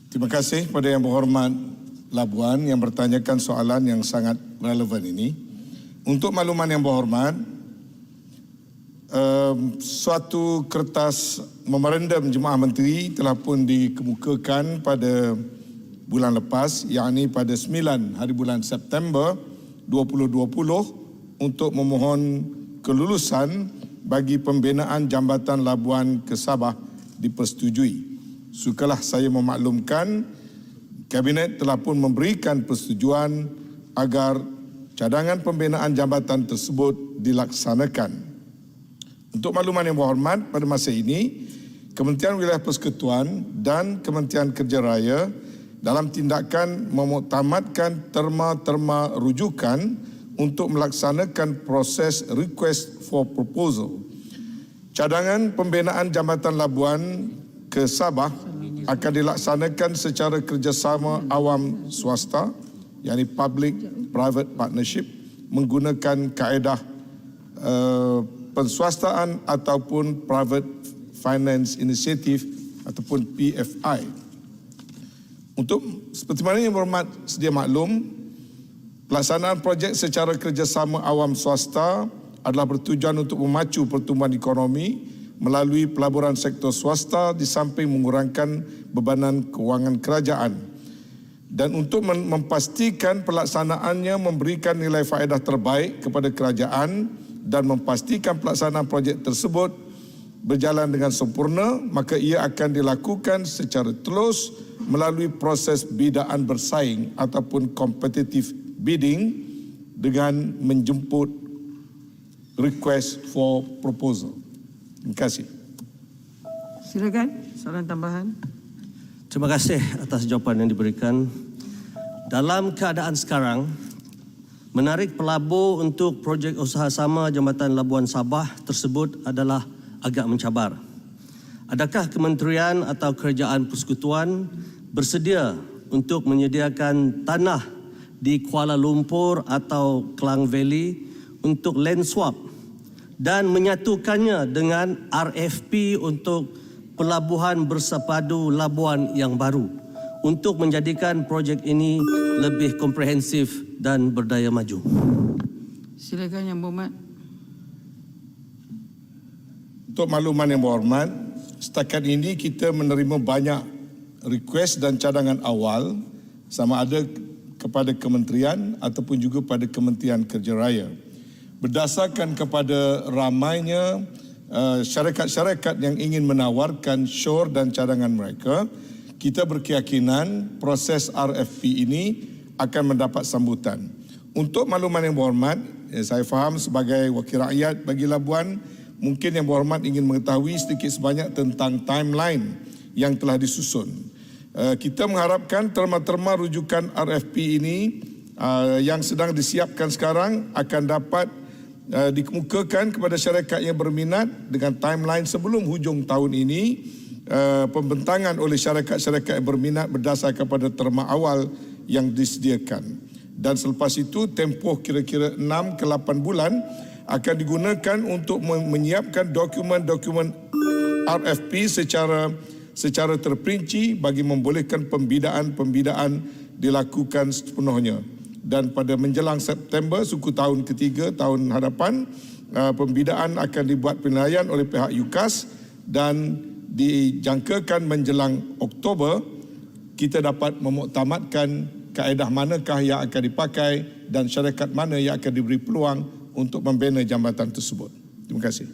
Terima kasih kepada Yang Berhormat Labuan yang bertanyakan soalan yang sangat relevan ini. Untuk makluman Yang Berhormat, suatu kertas memorandum Jemaah Menteri telah pun dikemukakan pada bulan lepas, yakni pada 9 hari bulan September 2020 untuk memohon kelulusan bagi pembinaan Jambatan Labuan ke Sabah dipersetujui. Sukalah saya memaklumkan, Kabinet telah pun memberikan persetujuan agar cadangan pembinaan jambatan tersebut dilaksanakan. Untuk makluman Yang Berhormat, pada masa ini, Kementerian Wilayah Persekutuan dan Kementerian Kerja Raya dalam tindakan memuktamadkan terma-terma rujukan untuk melaksanakan proses request for proposal. Cadangan pembinaan Jambatan Labuan ke Sabah akan dilaksanakan secara kerjasama awam swasta, yakni public-private partnership, menggunakan kaedah penswastaan ataupun private finance initiative ataupun PFI. Untuk seperti mana Yang Berhormat sedia maklum, pelaksanaan projek secara kerjasama awam swasta adalah bertujuan untuk memacu pertumbuhan ekonomi melalui pelaburan sektor swasta di samping mengurangkan bebanan kewangan kerajaan. Dan untuk memastikan pelaksanaannya memberikan nilai faedah terbaik kepada kerajaan dan memastikan pelaksanaan projek tersebut berjalan dengan sempurna, maka ia akan dilakukan secara telus melalui proses bidaan bersaing ataupun competitive bidding dengan menjemput request for proposal. Terima kasih. Silakan, soalan tambahan. Terima kasih atas jawapan yang diberikan. Dalam keadaan sekarang, menarik pelabur untuk projek usaha sama Jambatan Labuan Sabah tersebut adalah agak mencabar. Adakah kementerian atau kerajaan persekutuan bersedia untuk menyediakan tanah di Kuala Lumpur atau Klang Valley untuk land swap dan menyatukannya dengan RFP untuk pelabuhan bersepadu Labuan yang baru untuk menjadikan projek ini lebih komprehensif dan berdaya maju? Silakan Yang Berhormat. Untuk makluman Yang Berhormat, setakat ini kita menerima banyak request dan cadangan awal sama ada kepada kementerian ataupun juga pada Kementerian Kerja Raya. Berdasarkan kepada ramainya syarikat-syarikat yang ingin menawarkan syur dan cadangan mereka, kita berkeyakinan proses RFP ini akan mendapat sambutan. Untuk makluman Yang Berhormat, saya faham sebagai wakil rakyat bagi Labuan, mungkin Yang Berhormat ingin mengetahui sedikit sebanyak tentang timeline yang telah disusun. Kita mengharapkan terma-terma rujukan RFP ini yang sedang disiapkan sekarang akan dapat dikemukakan kepada syarikat yang berminat dengan timeline sebelum hujung tahun ini. Pembentangan oleh syarikat-syarikat yang berminat berdasarkan kepada terma awal yang disediakan. Dan selepas itu tempoh kira-kira 6 ke 8 bulan akan digunakan untuk menyiapkan dokumen-dokumen RFP secara terperinci bagi membolehkan pembidaan dilakukan sepenuhnya. Dan pada menjelang September suku tahun ketiga tahun hadapan, pembidaan akan dibuat penilaian oleh pihak UKAS dan dijangkakan menjelang Oktober kita dapat memuktamadkan kaedah manakah yang akan dipakai dan syarikat mana yang akan diberi peluang untuk membina jambatan tersebut. Terima kasih.